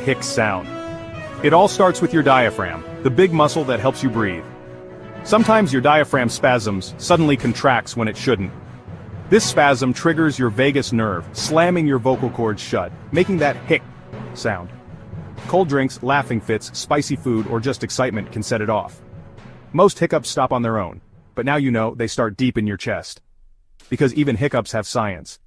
hic sound. It all starts with your diaphragm, the big muscle that helps you breathe. Sometimes your diaphragm spasms, suddenly contracts when it shouldn't. This spasm triggers your vagus nerve, slamming your vocal cords shut, making that hic sound. Cold drinks, laughing fits, spicy food, or just excitement can set it off. Most hiccups stop on their own, but now you know they start deep in your chest. Because even hiccups have science.